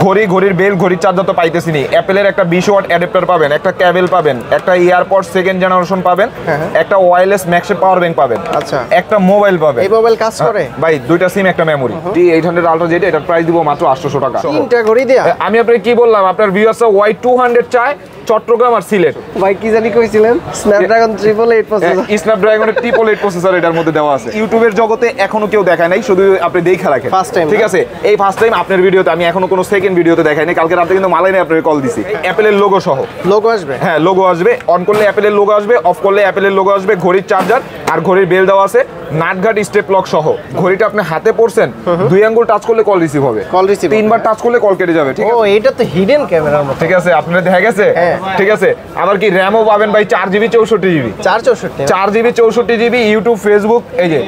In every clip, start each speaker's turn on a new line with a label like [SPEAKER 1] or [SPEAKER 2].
[SPEAKER 1] ঘড়ির বেল ঘড়ির চার্জার তো পাইতেছি নি। অ্যাপেলের একটা 20 ওয়াট অ্যাডাপ্টার পাবেন, একটা কেবল পাবেন, একটা এয়ারপড সেকেন্ড জেনারেশন পাবেন, একটা ওয়্যারলেস ম্যাক্সের পাওয়ার ব্যাংক পাবেন,
[SPEAKER 2] আচ্ছা
[SPEAKER 1] একটা মোবাইল পাবেন।
[SPEAKER 2] এই মোবাইল কাজ করে
[SPEAKER 1] ভাই, দুইটা সিম একটা মেমোরি। T800 আলট্রা যেটা, এটার প্রাইস দিব মাত্র 800 টাকা।
[SPEAKER 2] তিনটা ঘড়ি দেয়া।
[SPEAKER 1] আমি আপনাকে কি বললাম, আপনার ভিউয়ার্সরা Y200 চায় চট্টগ্রাম আর সিলেট।
[SPEAKER 2] ভাই কি জানি কইছিলেন স্ন্যাপড্রাগন 888 প্রসেসর।
[SPEAKER 1] স্ন্যাপড্রাগনের 888 প্রসেসর এটার মধ্যে দেওয়া আছে। ইউটিউবের জগতে এখনো কেউ দেখায় নাই, শুধু আপনি দেখা রাখেন
[SPEAKER 2] ফার্স্ট টাইম,
[SPEAKER 1] ঠিক আছে? এই ফার্স্ট টাইম আপনার ভিডিওতে, আমি এখনো কোনো সেকেন্ড ভিডিওতে দেখাই নাই। কালকে রাতে কিন্তু মালাই আপনাকে কল দিছি, অ্যাপেলের লোগো সহ।
[SPEAKER 2] লোগো আসবে?
[SPEAKER 1] হ্যাঁ, লোগো আসবে। অন করলে অ্যাপেলের লোগো আসবে, অফ করলে অ্যাপেলের লোগো আসবে। ঘড়ির চার্জার আর ঘড়ির বেল দেওয়া আছে, নাটঘাট স্টেপ লক সহ। ঘড়িটা আপনি হাতে পড়ছেন, 2 আঙ্গুল টাচ করলে কল রিসিভ হবে,
[SPEAKER 2] কল রিসিভ
[SPEAKER 1] 3বার টাচ করলে কল কেটে যাবে, ঠিক আছে?
[SPEAKER 2] ও, এটা তো হিডেন ক্যামেরার মতো।
[SPEAKER 1] ঠিক আছে, আপনারা দেখা গেছে? ঠিক আছে। আবার কি র‍্যামও পাবেন ভাই, 4GB 64GB। 4GB 64GB। YouTube, Facebook, এই যে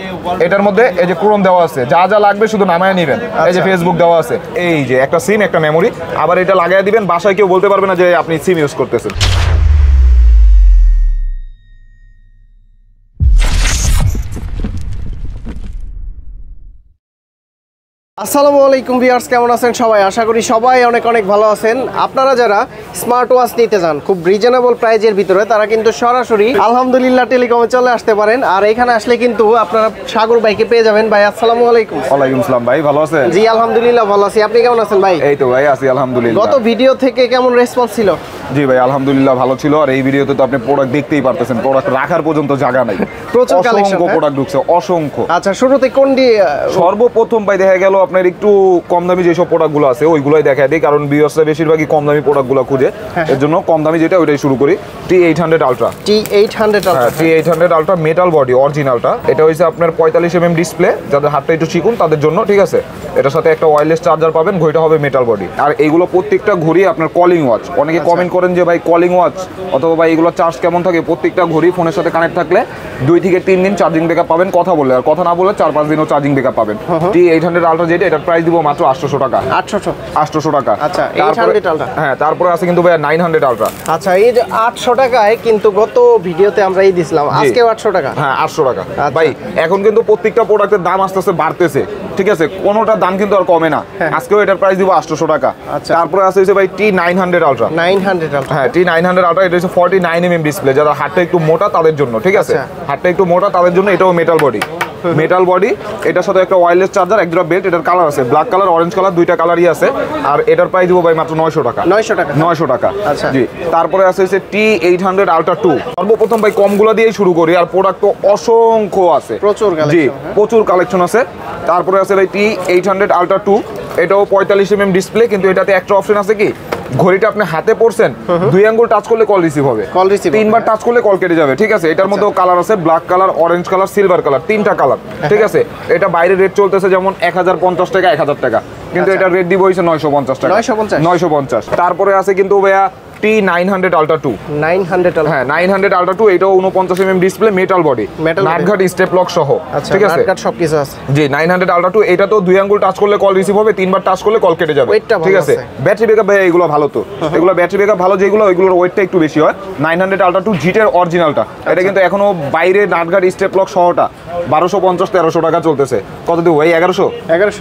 [SPEAKER 1] এটার মধ্যে এই যে ক্রোম দেওয়া আছে, যা যা লাগবে শুধু নামায় নেবেন। এই যে ফেসবুক দেওয়া আছে, এই যে একটা সিম একটা মেমোরি। আবার এটা লাগাই দিবেন, বাসায় কেউ বলতে পারবে না যে আপনি সিম ইউজ করতেছেন।
[SPEAKER 2] আসসালামু আলাইকুম ভিউয়ার্স, কেমন আছেন সবাই? আশা করি সবাই অনেক অনেক ভালো আছেন। আপনারা যারা স্মার্ট ওয়াচ নিতে চান খুব রিজনেবল প্রাইজের ভিতরে, তারা কিন্তু সরাসরি আলহামদুলিল্লাহ টেলিকমে চলে আসতে পারেন। আর এখানে আসলে কিন্তু আপনারা সাগর ভাইকে পেয়ে যাবেন। ভাই আসসালামু আলাইকুম।
[SPEAKER 1] ওয়ালাইকুম আসসালাম ভাই, ভালো আছেন?
[SPEAKER 2] জি আলহামদুলিল্লাহ ভালো আছি, আপনি কেমন আছেন ভাই?
[SPEAKER 1] এই তো ভাই আছি আলহামদুলিল্লাহ।
[SPEAKER 2] গত ভিডিও থেকে কেমন রেসপন্স ছিল?
[SPEAKER 1] জি ভাই আলহামদুলিল্লাহ ভালো ছিল। আর এই ভিডিওতে তো আপনি প্রোডাক্ট দেখতেই পারতেছেন, প্রোডাক্ট রাখার পর্যন্ত জায়গা নাই,
[SPEAKER 2] প্রচুর কালেকশন,
[SPEAKER 1] অসংখ্য প্রোডাক্ট ঢুকছে, অসংখ্য।
[SPEAKER 2] আচ্ছা, শুরুতে কোন দিয়ে?
[SPEAKER 1] সর্বপ্রথম ভাই দেখা গেল আপনার একটু কম দামি যেসব প্রোডাক্টগুলো আছে ওইগুলোই দেখা দিই, কারণ ভিউয়ার্সরা বেশিরভাগই কম দামি প্রোডাক্টগুলো খুঁজে। এর জন্য কম দামি যেটা ওইটাই শুরু করি। T800 ultra. T800 ultra metal body অরিজিনালটা। এটা হইছে আপনার 45mm ডিসপ্লে, যাদের হাতটা একটু চিকুন তাদের জন্য, ঠিক আছে? এটার সাথে একটা ওয়্যারলেস চার্জার পাবেন, ঘড়িটা হবে মেটাল বডি। আর এইগুলো প্রত্যেকটা ঘড়ি আপনার কলিং ওয়াচ। অনেকে কমেন্ট করেন যে ভাই কলিং ওয়াচ অথবা ভাই এগুলো চার্জ কেমন থাকে? প্রত্যেকটা ঘড়ি ফোনের সাথে কানেক্ট থাকলে 2 থেকে 3 দিন চার্জিং ব্যাকআপ পাবেন, কথা বললে। আর কথা না বললে 4-5 দিনও চার্জিং ব্যাকআপ পাবেন। T800 আলট্রা যেটা, এটার প্রাইস দিব মাত্র 800 টাকা। 800 টাকা।
[SPEAKER 2] আচ্ছা, 800 আলট্রা।
[SPEAKER 1] হ্যাঁ, তারপরে আছে কিন্তু ভাই 900 আলট্রা।
[SPEAKER 2] আচ্ছা, এই যে 800 টাকায় কিন্তু গত ভিডিওতে আমরা এই দিছিলাম, আজকে 800 টাকা।
[SPEAKER 1] হ্যাঁ, 800 টাকা। ভাই এখন কিন্তু প্রত্যেকটা প্রোডাক্টের দাম আস্তে আস্তে বাড়তেছে, ঠিক আছে? কোনোটার দাম কিন্তু আর কমে না। আজকেও এটার প্রাইস দিব 800 টাকা। তারপরে আছে ভাই T900 আলট্রা।
[SPEAKER 2] 900 আলট্রা।
[SPEAKER 1] হ্যাঁ, T900 আলট্রা। এটা হচ্ছে 49mm ডিসপ্লে, যারা হাতটা একটু মোটা তাদের জন্য, ঠিক আছে? হাতটা একটু মোটা তাদের জন্য। এটাও মেটাল বডি, মেটাল বডি। এটার সাথে একটা ওয়্যারলেস চার্জার, এক জোড়া বেল্ট। এটার কালার আছে ব্ল্যাক কালার, অরেঞ্জ কালার, দুইটা কালারই আছে। আর এটার প্রাইস দিব ভাই মাত্র 900 টাকা। 900 টাকা।
[SPEAKER 2] আচ্ছা
[SPEAKER 1] জি। তারপরে আছে হচ্ছে T800 আলট্রা 2। সর্বপ্রথম ভাই কমগুলো দিয়েই শুরু করি, আর প্রোডাক্ট তো অসংখ্য আছে,
[SPEAKER 2] প্রচুর কালেকশন।
[SPEAKER 1] জি, প্রচুর কালেকশন আছে। তারপরে আছে ভাই T800 আলট্রা 2। এটাও 45mm ডিসপ্লে, কিন্তু এটাতে একটা অপশন আছে কি, ঘড়িটা আপনি হাতে পড়ছেন, 2 আঙ্গুল টাচ করলে কল রিসিভ হবে, 3বার টাচ করলে কল কেটে যাবে, ঠিক আছে? এটার মধ্যেও কালার আছে, black colour, orange colour, silver colour, 3টা কালার, ঠিক আছে? এটা বাইরে রেট চলতেছে যেমন 1050 টাকা, 1000 টাকা, কিন্তু এটা রেট দিব হইছে 950 টাকা। 950। তারপরে আছে কিন্তু ভাইয়া T900 আলট্রা 2।
[SPEAKER 2] 900 আলট্রা।
[SPEAKER 1] হ্যাঁ, 900 আলট্রা 2। এটাও 49mm ডিসপ্লে, মেটাল বডি, নাটঘাট স্টেপ লক সহ, ঠিক আছে?
[SPEAKER 2] নাটঘাট সবকিছু আছে।
[SPEAKER 1] জি, 900 আলট্রা 2। এটা তো 2 আঙ্গুল টাচ করলে কল রিসিভ হবে, 3বার টাচ করলে কল কেটে যাবে, ঠিক আছে? ব্যাটারি ব্যাকআপ ভাই এগুলো ভালো তো, এগুলো ব্যাটারি ব্যাকআপ ভালো, যেগুলো ওইগুলোর ওয়েটটা একটু বেশি হয়। 900 আলট্রা 2 জিটের অরিজিনালটা, এটা কিন্তু এখনো বাইরে নাটঘাট স্টেপ লক সহটা 1250-1300 টাকা চলতেছে। কত দিব ভাই? 1100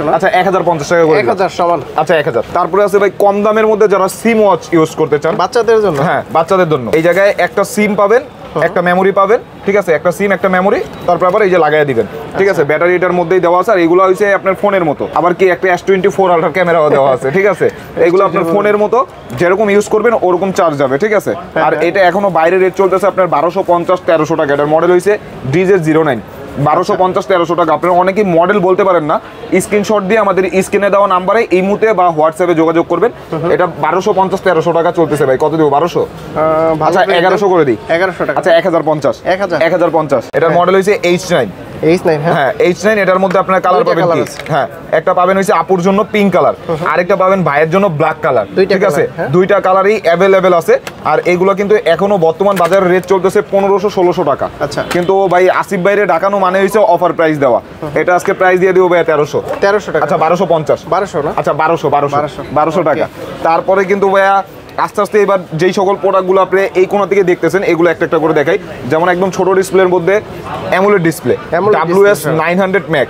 [SPEAKER 1] না? আচ্ছা, 1050 টাকা করে।
[SPEAKER 2] 1000 সমান।
[SPEAKER 1] আচ্ছা, 1000। তারপরে আছে ভাই কম দামের মধ্যে যারা সিম ওয়াচ ইউজ করতে চান,
[SPEAKER 2] বাচ্চাদের জন্য।
[SPEAKER 1] হ্যাঁ, বাচ্চাদের জন্য। এই জায়গায় একটা সিম পাবেন, একটা মেমোরি পাবেন, ঠিক আছে? একটা সিম একটা মেমোরি, তারপর আবার এই যে লাগাই দিবেন, ঠিক আছে? ব্যাটারি এটার মধ্যেই দেওয়া আছে। আর এগুলো হচ্ছে আপনার ফোনের মতো। আবার কি একটা S24 আলট্রা ক্যামেরাও দেওয়া আছে, ঠিক আছে? এগুলো আপনার ফোনের মতো, যেরকম ইউজ করবেন ওরকম চার্জ যাবে, ঠিক আছে? আর এটা এখনো বাইরে রেট চলতেছে আপনার 1250-1300 টাকা। এটার মডেল হয়েছে DZ09। 1250-1300 টাকা। আপনারা অনেকেই মডেল বলতে পারেন না, স্ক্রিনশট দিয়ে আমাদের স্ক্রিনে দেওয়া নাম্বারে ইমুতে বা হোয়াটসঅ্যাপে যোগাযোগ করবেন। এটা 1250-1300 টাকা চলতেছে ভাই। কত দিব? 1200? আচ্ছা, 1100 করে দিই।
[SPEAKER 2] 1100 টাকা।
[SPEAKER 1] আচ্ছা, 1050। 1050। এটার মডেল হয়েছে H9। হ্যাঁ, H9। এটার মধ্যে আপনার কালার পাবেন কি? হ্যাঁ, একটা পাবেন হচ্ছে আপুর জন্য পিঙ্ক কালার, আরেকটা পাবেন ভাইয়ের জন্য ব্ল্যাক কালার, ঠিক আছে? দুইটা কালারই অ্যাভেলেবেল আছে। আর এগুলো কিন্তু এখনো বর্তমান বাজারে রেট চলতেছে 1500-1600 টাকা। আচ্ছা, কিন্তু ভাই আসিফ বাইরে ডাকানো মানে হইছে অফার প্রাইস দেওয়া। এটা আজকে প্রাইস দিয়ে দিব ভাই 1300 টাকা। আচ্ছা, 1250। 1200 না? আচ্ছা, 1200 টাকা। তারপরে কিন্তু ভাইয়া আস্তে আস্তে এবার যেই সকল প্রোডাক্টগুলো আপনি এই কোণা থেকে দেখতেছেন এগুলো একটা একটা করে দেখাই। যেমন একদম ছোট ডিসপ্লের মধ্যে AMOLED display, WS900 Max,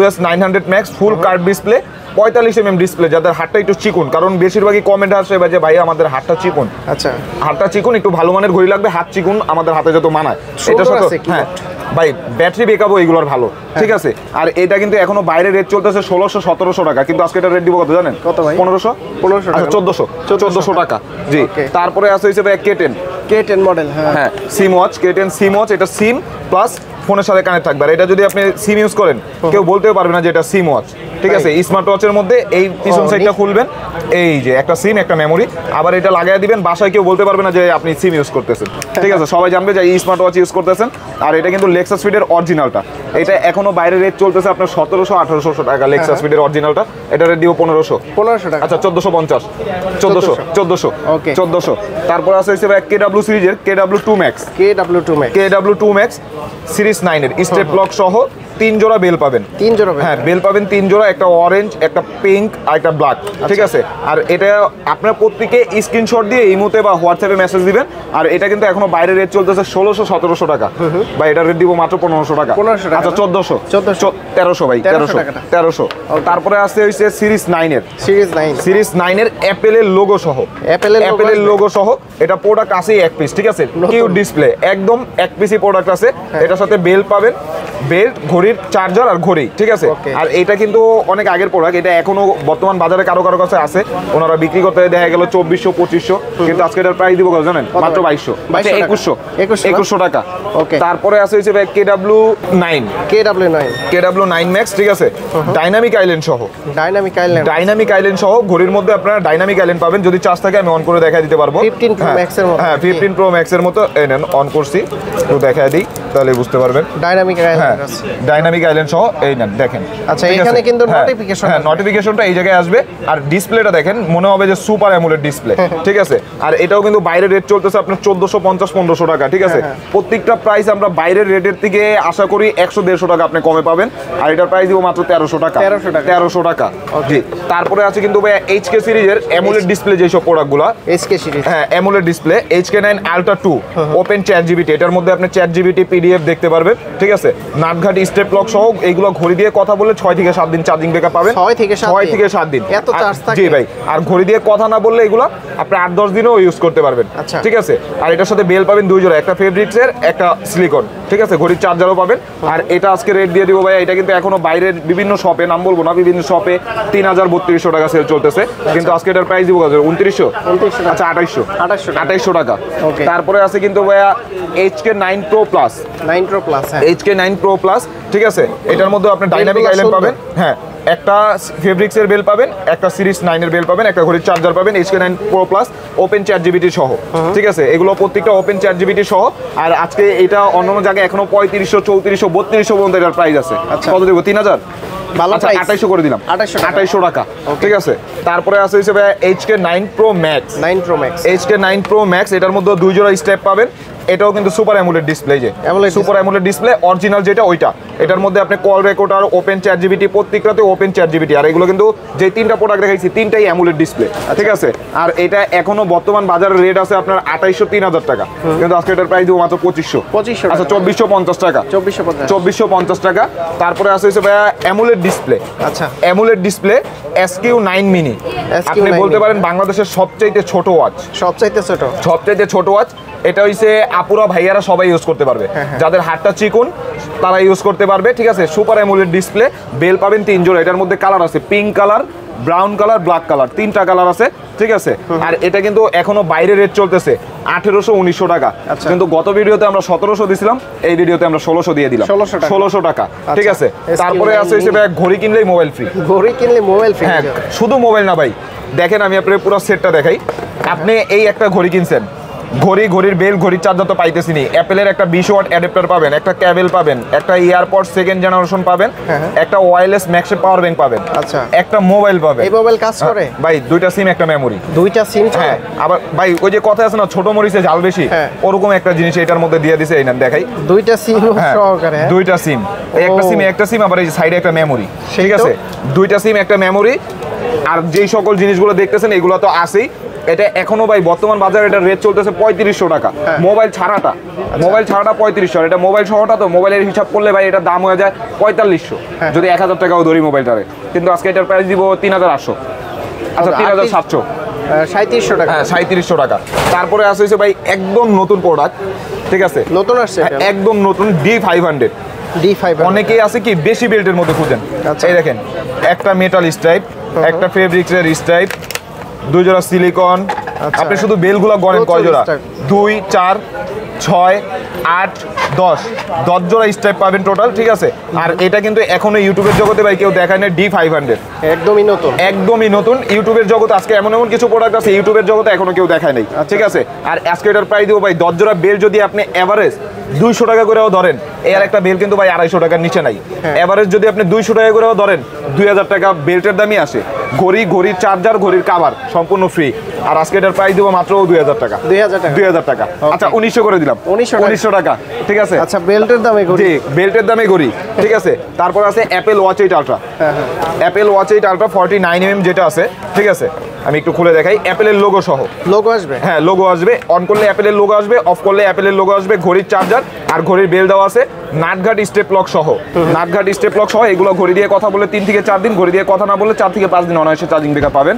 [SPEAKER 1] WS900 Max ফুল কার্ভ ডিসপ্লে, 45 mm ডিসপ্লে, যাদের হাতটা একটু চিকন, কারণ বেশিরভাগই কমেন্ট আসে যে ভাই আমাদের হাতটা চিকন।
[SPEAKER 2] আচ্ছা,
[SPEAKER 1] হাতটা চিকন, একটু ভালো মানের ঘড়ি লাগবে, হাত চিকন আমাদের হাতে যত মানায়।
[SPEAKER 2] এটা সাথে
[SPEAKER 1] হ্যাঁ ভাই, ব্যাটারি ব্যাকআপও এগুলোর ভালো, ঠিক আছে। আর এটা কিন্তু এখনো বাইরে রেট চলতেছে 1600-1700 টাকা, কিন্তু আজকে এটা রেট দিব কত জানেন?
[SPEAKER 2] কত ভাই?
[SPEAKER 1] 1500
[SPEAKER 2] টাকা,
[SPEAKER 1] 1400 টাকা। জি, তারপরে আছে হচ্ছে ভাই
[SPEAKER 2] K10 মডেল।
[SPEAKER 1] হ্যাঁ, সিম ওয়াচ, K10 সিম ওয়াচ। এটা সিম প্লাস ফোনের সাথে কানেক্ট থাকবে। আর এটা যদি আপনি সিম ইউজ করেন কেউ বলতেও পারবে না যে এটা সিম ওয়াচ, ঠিক আছে। স্মার্ট ওয়াচের মধ্যে এই পিছন সাইডটা খুলবেন, এই যে একটা সিম একটা মেমোরি, আবার এটা লাগাই দিবেন, বাসায় কেউ বলতে পারবে না যে আপনি সিম ইউজ করতেছেন, ঠিক আছে। সবাই জানবে যে এই স্মার্ট ওয়াচ ইউজ করতেছেন। আর এটা কিন্তু লেক্সাস ফিটের অরিজিনালটা, এটা এখনো বাইরে রেট চলতেছে আপনার 1700-1800 টাকা লেক্সাস ফিটের অরিজিনালটা। এটা রেট দিব 1500
[SPEAKER 2] টাকা।
[SPEAKER 1] আচ্ছা 1450, 1400। তারপর আছে হচ্ছে KW সিরিজের KW2 Max, KW2 Max series 9 এর স্টেপ লক সহ 3 জোড়া বেল পাবেন।
[SPEAKER 2] 3 জোড়া?
[SPEAKER 1] হ্যাঁ, বেল পাবেন 3 জোড়া, একটা অরেঞ্জ, একটা পিঙ্ক আর একটা ব্ল্যাক, ঠিক আছে। আর এটা আপনার প্রত্যেকে স্ক্রিনশট দিয়ে ইমোতে বা হোয়াটসঅ্যাপে মেসেজ দিবেন। আর এটা কিন্তু এখনো বাইরে রেট চলতেছে 1600-1700 টাকা, বা এটা রেট দিব মাত্র 1500 টাকা। আচ্ছা 1300 ভাই, 1300। তারপরে আসছে হইছে সিরিজ 9 এর অ্যাপেলের লোগো সহ, এটা প্রোডাক্ট আছেই এক পিস, ঠিক আছে। কিউ ডিসপ্লে, একদম এক পিসই প্রোডাক্ট আছে। এটার সাথে বেল পাবেন, বেল্ট, ঘড়ির চার্জার আর ঘড়ি, ঠিক আছে। আর এটা কিন্তু অনেক আগের প্রোডাক্ট, এটা এখনো বর্তমান বাজারে কারো কাছে আছে, ওনারা বিক্রি করতে দেখা গেল 2400-2500, কিন্তু আজকে এটার প্রাইস দিব কত জানেন? মাত্র 2200 টাকা। তারপরে আছে হচ্ছে KW9 Max, ঠিক আছে, ডাইনামিক আইল্যান্ড সহ ঘড়ির মধ্যে আপনারা ডাইনামিক আইল্যান্ড পাবেন। যদি চার্জ থাকে আমি অন করে দেখাই দিতে পারবো।
[SPEAKER 2] 15 Pro Max এর মতো।
[SPEAKER 1] হ্যাঁ, 15 Pro Max এর মতো। এই নেন, অন করছি, তো দেখাই দিই তাহলে বুঝতে পারবেন।
[SPEAKER 2] ডাইনামিক
[SPEAKER 1] আইল্যান্ড সহ এই নেন, দেখেন।
[SPEAKER 2] আচ্ছা, এখানে কিন্তু
[SPEAKER 1] নোটিফিকেশনটা এই জায়গায় আসবে। আর ডিসপ্লেটা দেখেন, মনে হবে যে সুপার অ্যামোলেড ডিসপ্লে, ঠিক আছে। আর এটাও কিন্তু বাইরের রেট চলতেছে আপনার 1450-1500 টাকা, ঠিক আছে। প্রত্যেকটা প্রাইস আমরা বাইরের রেটের থেকে আশা করি 100-150 টাকা আপনি কমে পাবেন। আর এটার প্রাইস দিব মাত্র 1300 টাকা। জি, তারপরে আছে কিন্তু ভাই HK সিরিজের অ্যামোলেড ডিসপ্লে যেসব প্রোডাক্টগুলো,
[SPEAKER 2] HK সিরিজ,
[SPEAKER 1] হ্যাঁ AMOLED display HK9 Ultra 2 open ChatGPT, এটার মধ্যে আপনি ChatGPT PDF দেখতে পারবেন, ঠিক আছে। নাটঘাট স্টেপ লক সহ এইগুলো ঘড়ি দিয়ে কথা বললে 6 থেকে 7 দিন চার্জিং ব্যাকআপ পাবেন। 6 থেকে 7 দিন
[SPEAKER 2] এত চার্জ থাকে?
[SPEAKER 1] জি ভাই। আর ঘড়ি দিয়ে কথা না বললে এগুলো আপনি 8-10 দিনও ইউজ করতে পারবেন, ঠিক আছে। আর এটার সাথে বেল পাবেন 2 জোড়া, একটা ফেব্রিক্সের, একটা সিলিকন, ঠিক আছে। ঘড়ির চার্জারও পাবেন। আর এটা আজকে রেট দিয়ে দিব ভাই, এটা কিন্তু এখনো বাইরের বিভিন্ন শপে, নাম বলবো না, বিভিন্ন শপে 3000-3200 টাকা সেল চলতেছে, কিন্তু আজকে এটার প্রাইস দিব কত? 2900। আচ্ছা 2800 টাকা। তারপরে আছে কিন্তু ভাইয়া HK9 Pro Plus, HK9 Pro Plus, ঠিক আছে। এটার মধ্যে আপনি ডাইনামিক আইল্যান্ড পাবেন, হ্যাঁ, একটা ফেব্রিক্সের বেল পাবেন, একটা সিরিজ 9 এর বেল পাবেন, একটা ঘড়ির চার্জার পাবেন, HK9 Pro Plus open ChatGPT সহ, ঠিক আছে। এগুলো প্রত্যেকটা ওপেন ChatGPT সহ। আর আজকে এটা অন্যান্য জায়গায় এখনো 3500, 3400, 3200 পর্যন্ত এটার প্রাইস আছে। কত দেবো? 3000। 2800 করে দিলাম, 2800 টাকা, ঠিক আছে। তারপরে আছে হচ্ছে HK9 Pro Max, HK9 Pro Max, এটার মধ্যে 2 জোড়া স্টেপ পাবেন। এটাও কিন্তু সুপার অ্যামোলেড ডিসপ্লে, যে সুপার অ্যামোলেড ডিসপ্লে অরিজিনাল যেটা ওইটা। এটার মধ্যে আপনি কল রেকর্ডার, ওপেন ChatGPT, প্রত্যেকটাতে ওপেন ChatGPT। আর এগুলো কিন্তু যে 3টা প্রোডাক্ট দেখাইছি 3টাই অ্যামোলেড ডিসপ্লে, ঠিক আছে। আর এটা এখনো বর্তমান বাজারের রেট আছে আপনার 2800-3000 টাকা, কিন্তু আজকে এটার প্রাইস দিব মাত্র 2500। আচ্ছা 2450 টাকা, 2450 টাকা। তারপরে আছে হচ্ছে ভাইয়া অ্যামোলেড ডিসপ্লে, আচ্ছা অ্যামোলেড ডিসপ্লে SQ9 মিনি। আপনি বলতে পারেন বাংলাদেশের সবচাইতে ছোট ওয়াচ, সবচাইতে ছোট ওয়াচ। এটা হইছে আপুরা ভাইয়ারা সবাই ইউজ করতে পারবে, যাদের হাতটা চিকন তারা ইউজ করতে পারবে, ঠিক আছে। সুপার অ্যামোলেড ডিসপ্লে, বেল পাবেন 3 জোড়া। এটার মধ্যে কালার আছে pink colour, brown colour, black colour, 3টা কালার আছে, ঠিক আছে। আর এটা কিন্তু এখনো বাইরে রেট চলতেছে 1800-1900 টাকা, কিন্তু গত ভিডিওতে আমরা 1700 দিছিলাম, এই ভিডিওতে আমরা 1600 দিয়ে দিলাম, 1600 টাকা, ঠিক আছে। তারপরে আছে হচ্ছে ঘড়ি কিনলেই মোবাইল ফ্রি, হ্যাঁ শুধু মোবাইল না ভাই, দেখেন আমি আপনার পুরো সেটটা দেখাই। আপনি এই একটা ঘড়ি কিনছেন, ঘড়ির বেল, ঘড়ির চার্জার তো পাইতেছি নি। অ্যাপেলের একটা 20 ওয়াট অ্যাডাপ্টার পাবেন, একটা কেবল পাবেন, একটা এয়ারপড সেকেন্ড জেনারেশন পাবেন, একটা ওয়্যারলেস ম্যাক্সের পাওয়ার ব্যাংক পাবেন, আচ্ছা একটা মোবাইল পাবেন।
[SPEAKER 2] এই মোবাইল কাজ করে
[SPEAKER 1] ভাই, 2টা সিম, একটা মেমোরি,
[SPEAKER 2] 2টা সিম,
[SPEAKER 1] হ্যাঁ। আবার ভাই ওই যে কথা আছে না, ছোট মরিচে ঝাল বেশি, ওরকম একটা জিনিস এটার মধ্যে দিয়ে দিছে। এই নেন দেখাই,
[SPEAKER 2] 2টা সিম সহকারে,
[SPEAKER 1] 2টা সিম, একটা সিম, আবার এই সাইডে একটা মেমোরি, ঠিক আছে। 2টা সিম, একটা মেমোরি, আর যেই সকল জিনিসগুলো দেখতেছেন এগুলো তো আছেই। এটা এখনো ভাই বর্তমান বাজারে এটা রেট চলতেছে 3500 টাকা মোবাইল ছাড়াটা। মোবাইল ছাড়াটা 3500, এটা মোবাইল সহটা, তো মোবাইলের হিসাব করলে ভাই এটা দাম হয়ে যায় 4500 যদি 1000 টাকাও ধরি মোবাইলটারে। কিন্তু আজকে এটার প্রাইস দিব 3800, আচ্ছা 3700,
[SPEAKER 2] 3700 টাকা।
[SPEAKER 1] হ্যাঁ 3700 টাকা। তারপরে আছে হচ্ছে ভাই একদম নতুন প্রোডাক্ট, ঠিক আছে,
[SPEAKER 2] নতুন আসছে
[SPEAKER 1] একদম নতুন D500। অনেকেই আছে কি বেশি বেল্টের মধ্যে খুঁজেন, এই দেখেন একটা মেটাল স্ট্রাইপ, একটা ফেব্রিক্সের স্ট্রাইপ, 2 জোড়া সিলিকন। আপনি শুধু বেলগুলো গড়েন কয় জোড়া? 2 4 6 8 10 জোড়া স্ট্রাইপ পাবেন টোটাল, ঠিক আছে। আর এটা কিন্তু এখনো ইউটিউবের জগতে ভাই কেউ দেখায় না D500,
[SPEAKER 2] একদমই নতুন,
[SPEAKER 1] একদমই নতুন ইউটিউবের জগতে। আজকে এমন এমন কিছু প্রোডাক্ট আছে ইউটিউবের জগতে এখনো কেউ দেখায় নাই, ঠিক আছে। আর আজকে এটার প্রাইস দিব ভাই 10 জোড়া বেল যদি আপনি এভারেজ 200 টাকা করেও ধরেন, এর একটা বেল কিন্তু ভাই 250 টাকার নিচে নাই। এভারেজ যদি আপনি 200 টাকা করেও ধরেন 2000 টাকা বেল্টের দামই আসে। ঘড়ির চার্জার, ঘড়ির কাভার সম্পূর্ণ ফ্রি। আর আজকে এটার প্রাইস দিব মাত্র 2000 টাকা। 2000 টাকা, আচ্ছা 1900 করে দিলাম, 1900 টাকা, ঠিক আছে।
[SPEAKER 2] আচ্ছা বেল্টের দামে ঘড়ি,
[SPEAKER 1] জি বেল্টের দামে ঘড়ি, ঠিক আছে। তারপর আছে Apple watch 8 ultra, Apple watch 8 ultra 49mm যেটা আছে, ঠিক আছে। আমি একটু খুলে দেখাই, অ্যাপেলের লোগো সহ।
[SPEAKER 2] লোগো আসবে?
[SPEAKER 1] হ্যাঁ লোগো আসবে, অন করলে অ্যাপেলের লোগো আসবে, অফ করলে অ্যাপেলের লোগো আসবে। ঘড়ির চার্জার আর ঘড়ির বেল দেওয়া আছে, নাটঘাট স্টেপ লক সহ, নাটঘাট স্টেপ লক সহ। এগুলো ঘড়ি দিয়ে কথা বলে 3 থেকে 4 দিন, ঘড়ি দিয়ে কথা না বললে 4 থেকে 5 দিন অনায়াসে চার্জিং ব্যাকআপ পাবেন।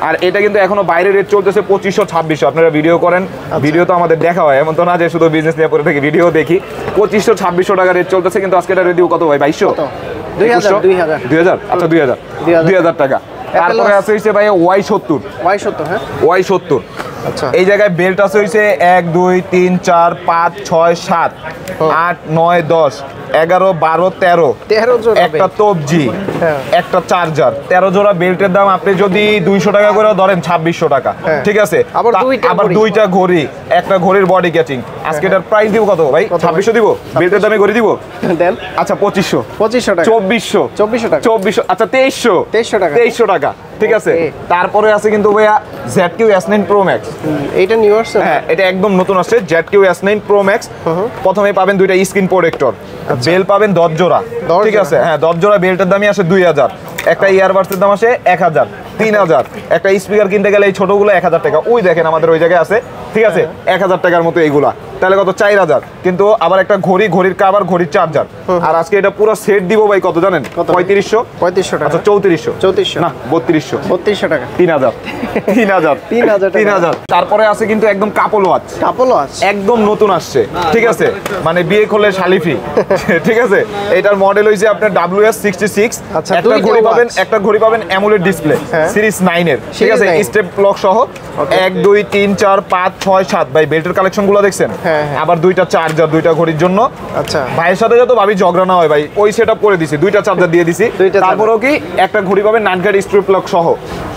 [SPEAKER 1] আর এটা কিন্তু এখনো বাইরে রেট চলতেছে 2500-2600। আপনারা ভিডিও করেন, ভিডিও তো আমাদের দেখা হয়, এমন তো না যে শুধু বিজনেস নিয়ে পড়ে থাকি, ভিডিও দেখি। 2500-2600 টাকা রেট চলতেছে, কিন্তু আজকে এটা রেডিও কত ভাই? 2200, 2000, আচ্ছা 2000 টাকা। তারপরে আছে হইছে ভাই Y70,
[SPEAKER 2] হ্যাঁ
[SPEAKER 1] Y70।
[SPEAKER 2] আচ্ছা
[SPEAKER 1] এই জায়গায় বেল্ট আছে হইছে 1 2 3 4 5 6 7 8 9 10 11 12 13
[SPEAKER 2] জোড়া,
[SPEAKER 1] একটা তবজি, একটা চার্জার, 13 জোড়া বেল্টের দাম আপনি যদি 200 টাকা করে ধরেন 2600 টাকা, ঠিক আছে। আবার দুইটা ঘড়ি, একটা ঘড়ির বডি ক্যাচিং। আজকে এটার প্রাইস দিব কত ভাই? 2600 দিব, বেল্টের দামে ঘড়ি দিব দেন। আচ্ছা 2500 টাকা, 2400 টাকা, 2400, আচ্ছা 2300 টাকা, ঠিক আছে। তারপরে আছে কিন্তু ভাইয়া ZQ S9 Pro Max,
[SPEAKER 2] এটা নিউ আসছে,
[SPEAKER 1] হ্যাঁ এটা একদম নতুন আসছে ZQ S9 Pro Max। প্রথমে পাবেন দুইটা স্ক্রিন প্রোটেক্টর, বেল পাবেন 10 জোড়া, ঠিক আছে। হ্যাঁ 10 জোড়া বেল্টের দামই আসে 2000, একটা ইয়ারবাডসের দাম আসে 1000, 3000, একটা স্পিকার কিনতে গেলে এই ছোটগুলো 1000 টাকা। ওই দেখেন আমাদের ওই জায়গায় আছে, ঠিক আছে, 1000 টাকার মতো এইগুলা, তাহলে কত? 4000। কিন্তু আবার একটা ঘড়ির কাভার, ঘড়ির চার্জার। আর আজকে এটা পুরো সেট দিব ভাই কত জানেন? 3500 টাকা, আচ্ছা 3400 না 3200 টাকা, 3000। তারপরে আছে কিন্তু একদম কাপল ওয়াচ, একদম নতুন আসছে, ঠিক আছে, মানে বিয়ে করলে শালি ফ্রি, ঠিক আছে। এটার মডেল হইছে আপনার WS66। একটা ঘড়ি পাবেন অ্যামোলেড ডিসপ্লে সিরিজ 9 এর, ঠিক আছে, স্টেপ লক সহ। 1 2 3 4 5 6 7 ভাই বেল্টের কালেকশনগুলো দেখছেন। আবার দুইটা চার্জার, দুইটা ঘড়ির জন্য। আচ্ছা ভাইয়ের সাথে যত ভাবি ঝগড়া না হয় ভাই, ওই সেটআপ করে দিছি, দুইটা চার্জার দিয়ে দিছি। তারপরেও কি একটা ঘড়ি পাবেন নাটঘাট স্ট্রিপ লক সহ।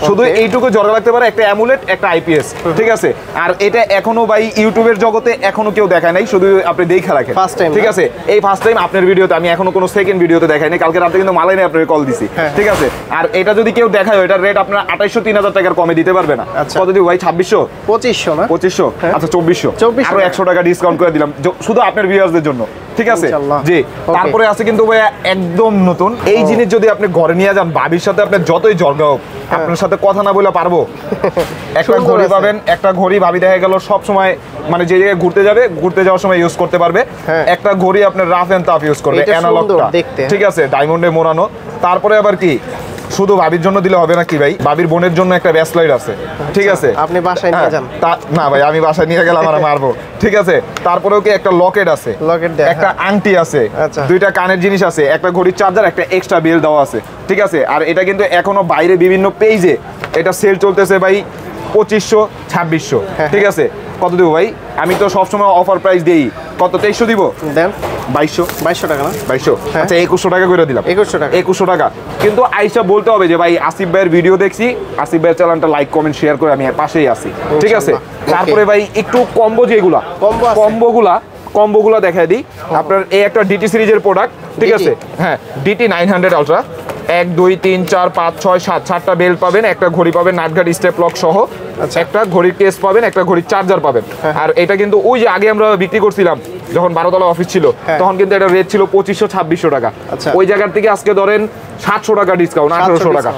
[SPEAKER 1] শুধু এইটুকু ঝগড়া লাগতে পারে, একটা অ্যামুলেট, একটা IPS, ঠিক আছে। আর এটা এখনো ভাই ইউটিউবের জগতে এখনো কেউ দেখায় নাই, শুধু আপনি দেখা রাখেন, ঠিক আছে। এই ফার্স্ট টাইম আপনার ভিডিওতে, আমি এখনো কোনো সেকেন্ড ভিডিওতে দেখাই নাই। কালকে রাতে কিন্তু মালাই নাই আপনার কল দিছি, ঠিক আছে। আর এটা যদি কেউ দেখায়, এটার রেট আপনার 2800-3000 টাকার কমে দিতে পারবে না। কত দিব ভাই? 2600, 2500, আচ্ছা 2400, আরো 100 টাকা ডিসকাউন্ট করে দিলাম শুধু আপনার ভিউয়ারদের জন্য, ঠিক আছে জি। তারপরে আছে কিন্তু ভাই একদম নতুন এই জিনিস, যদি আপনি ঘরে নিয়ে যান, ভাবির সাথে আপনার যতই ঝগড়া হোক, আপনার সাথে কথা না বলে পারবো। একটা ঘড়ি পাবেন, একটা ঘড়ি ভাবি দেখা গেল সব সময় মানে যে জায়গায় ঘুরতে যাওয়ার সময় ইউজ করতে পারবে। একটা ঘড়ি আপনার রাফ এন্ড টাফ ইউজ করবে, অ্যানালগটা, ঠিক আছে, ডায়মন্ডে মোড়ানো। তারপরে আবার কি শুধু ভাবির জন্য দিলে হবে না কি ভাই, ভাবির বোনের জন্য একটা ব্যাসলাইট আছে, ঠিক আছে,
[SPEAKER 2] আপনি বাসায় নিয়ে যান।
[SPEAKER 1] না ভাই আমি বাসায় নিয়ে গেলাম আর মারবো, ঠিক আছে। তারপরেও কি একটা লকেট আছে, একটা আংটি আছে, দুইটা কানের জিনিস আছে, একটা ঘড়ির চার্জার, একটা এক্সট্রা বেল দেওয়া আছে, ঠিক আছে। আর এটা কিন্তু এখনো বাইরে বিভিন্ন পেজে এটা সেল চলতেছে ভাই 2500-2600, ঠিক আছে। কত দিব ভাই? আমি তো সবসময় অফার প্রাইস দেই, কত? 2300 দিব, দেন 2200 টাকা না 2200, আচ্ছা 2100 টাকা করে দিলাম, 2100 টাকা। কিন্তু আইসা বলতে হবে যে ভাই আসিফ ভাইয়ের ভিডিও দেখছি, আসিফ ভাইয়ের চ্যানেলটা লাইক কমেন্ট শেয়ার করে আমি পাশেই আছি, ঠিক আছে। তারপরে ভাই একটু কম্বো, যেগুলা কম্বোগুলা দেখাই দিই আপনার। এই একটা DT সিরিজের প্রোডাক্ট, ঠিক আছে, হ্যাঁ DT 900 আলট্রা। 1 2 3 4 5 6 7 7টা বেল পাবেন, একটা ঘড়ি পাবেন নাটঘাট স্টেপ লক সহ, একটা ঘড়ির কেস পাবেন, একটা ঘড়ির চার্জার পাবেন। আর এটা কিন্তু ওই যে আগে আমরা বিক্রি করছিলাম যখন 12তলা অফিস ছিল, তখন কিন্তু এটা রেট ছিল 2500-2600 টাকা। ওই জায়গার থেকে আজকে ধরেন 700 টাকা ডিসকাউন্ট, 1800 টাকা,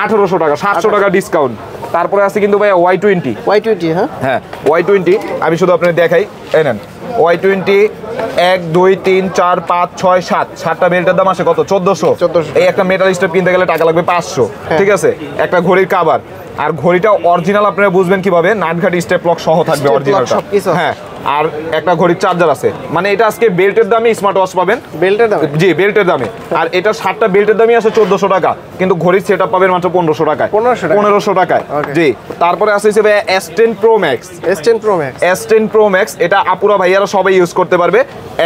[SPEAKER 1] 1800 টাকা, 700 টাকা ডিসকাউন্ট। তারপরে আছে কিন্তু ভাইয়া Y20।
[SPEAKER 2] Y20
[SPEAKER 1] হ্যাঁ Y20 আমি শুধু আপনাদের দেখাই, এই নেন Y20 1 2 3 4 5 6 7 7টা বেল্টের দাম আসে কত? 1400। এই একটা মেটাল স্টেপ কিনতে গেলে টাকা লাগবে 500। ঠিক আছে, একটা ঘড়ির কভার, আর ঘড়িটা অরিজিনাল আপনারা বুঝবেন কিভাবে, নাটঘাট স্টেপ লক সহ থাকবে অরিজিনালটা। হ্যাঁ, আর একটা ঘড়ির চার্জার আছে, মানে এটা আজকে বেল্টের দামে স্মার্ট ওয়াচ পাবেন,
[SPEAKER 2] বেল্টের দামে।
[SPEAKER 1] জি বেল্টের দামে। আর এটা 7টা বেল্টের দামই আছে 1400 টাকা, কিন্তু ঘড়ির সেটআপ পাবেন মাত্র 1500 টাকায়। 1500 টাকায়। জি, তারপরে আছে হিসেবে S10 Pro Max।
[SPEAKER 2] S10 Pro Max,
[SPEAKER 1] S10 Pro Max এটা আপুরা ভাইয়ারা সবাই ইউজ করতে পারবে।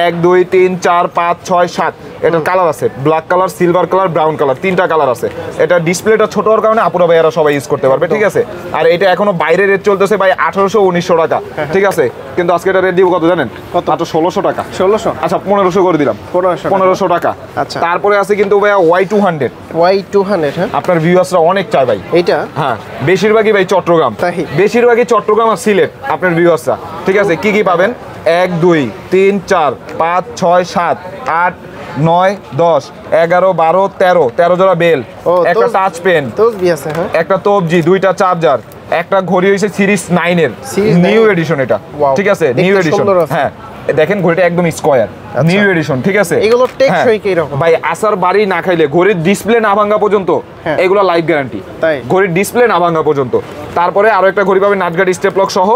[SPEAKER 1] 1 2 3 4 5 6 7 এটার কালার আছে, black colour, silver colour, brown colour, 3টা কালার আছে। এটা ডিসপ্লেটা ছোট হওয়ার কারণে আপুরা ভাইয়ারা সবাই ইউজ করতে পারবে। ঠিক আছে, আর এটা এখনো বাইরে রেট চলতেছে ভাই 1800 1900 টাকা। ঠিক আছে, কিন্তু আজকে এটা রেট দিব কত জানেন? মাত্র 1600 টাকা।
[SPEAKER 2] 1600?
[SPEAKER 1] আচ্ছা 1500 করে দিলাম। 1500 টাকা।
[SPEAKER 2] আচ্ছা,
[SPEAKER 1] তারপরে আছে কিন্তু ভাইয়া Y200।
[SPEAKER 2] Y200 হ্যাঁ,
[SPEAKER 1] আপনার ভিউয়ার্সরা অনেক চায় ভাই
[SPEAKER 2] এটা।
[SPEAKER 1] হ্যাঁ, বেশিরভাগই ভাই চট্টগ্রাম, বেশিরভাগই চট্টগ্রাম আর সিলেট আপনার ভিউয়ার্সরা। ঠিক আছে, কি কি পাবেন? 1 2 3 4 5 6 7 8 9 10 11 12 13 জোড়া বেল, একটা টাচ পেন, একটা তবজি, 2টা চার্জার, একটা ঘড়ি হইছে সিরিজ 9 এর নিউ এডিশন এটা। ঠিক আছে, নিউ এডিশন। হ্যাঁ দেখেন ঘড়িটা একদম স্কয়ার, নিউ এডিশন। ঠিক আছে,
[SPEAKER 2] এগুলো টেকসই কি রকম
[SPEAKER 1] ভাই? আসার বাড়ি না খাইলে, ঘড়ির ডিসপ্লে না ভাঙা পর্যন্ত এগুলো লাইফ গ্যারান্টি। ঘড়ির ডিসপ্লে না ভাঙা পর্যন্ত। তারপরে আরো একটা ঘড়ি পাবেন নাটঘাট স্টেপ লক সহ,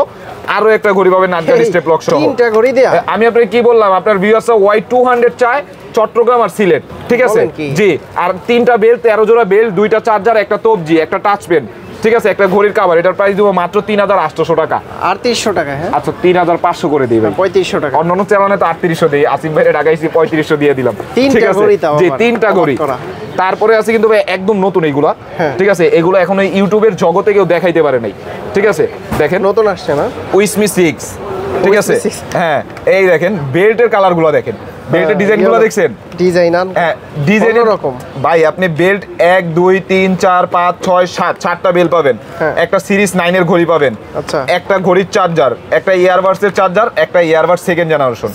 [SPEAKER 1] আরো একটা ঘড়ি পাবেন নাটঘাট স্টেপ লক সহ।
[SPEAKER 2] 3টা ঘড়ি দেয়া।
[SPEAKER 1] আমি আপনাকে কি বললাম, আপনার ভিউয়ার্সরা Y200 চায় চট্টগ্রাম আর সিলেট। ঠিক আছে, জি। আর 3টা বেল, 13 জোড়া বেল, 2টা চার্জার, একটা তবজি, একটা টাচ পেন। ঠিক আছে, একটা ঘড়ির কভার। এটার প্রাইস দিব মাত্র 3800 টাকা।
[SPEAKER 2] 3800 টাকা? হ্যাঁ,
[SPEAKER 1] আচ্ছা 3500 করে দিই ভাই।
[SPEAKER 2] 3500 টাকা।
[SPEAKER 1] অন্যান্য চ্যানেলে তো 3800 দেই, আসিফ ভাইয়ের ঢাকাইছি 3500 দিয়ে দিলাম।
[SPEAKER 2] ঠিক আছে,
[SPEAKER 1] জি 3টা ঘড়ি। তারপরে আছে কিন্তু ভাই একদম নতুন এইগুলা। ঠিক আছে, এগুলো এখন এই ইউটিউবের জগতে কেউ দেখাইতে পারে নাই। ঠিক আছে, দেখেন
[SPEAKER 2] নতুন আসছে না,
[SPEAKER 1] উইসমি 6। ঠিক আছে, হ্যাঁ এই দেখেন বেল্টের কালারগুলো দেখেন, বেল্টের ডিজাইনগুলো দেখছেন?
[SPEAKER 2] ডিজাইন
[SPEAKER 1] হ্যাঁ, ডিজাইন এরকম ভাই। আপনি বেল্ট 1 2 3 4 5 6 7 7টা বেল পাবেন, একটা সিরিজ 9 এর ঘড়ি পাবেন,
[SPEAKER 2] আচ্ছা
[SPEAKER 1] একটা ঘড়ির চার্জার, একটা ইয়ারবাডস এর চার্জার, একটা ইয়ারবাডস সেকেন্ড জেনারেশন।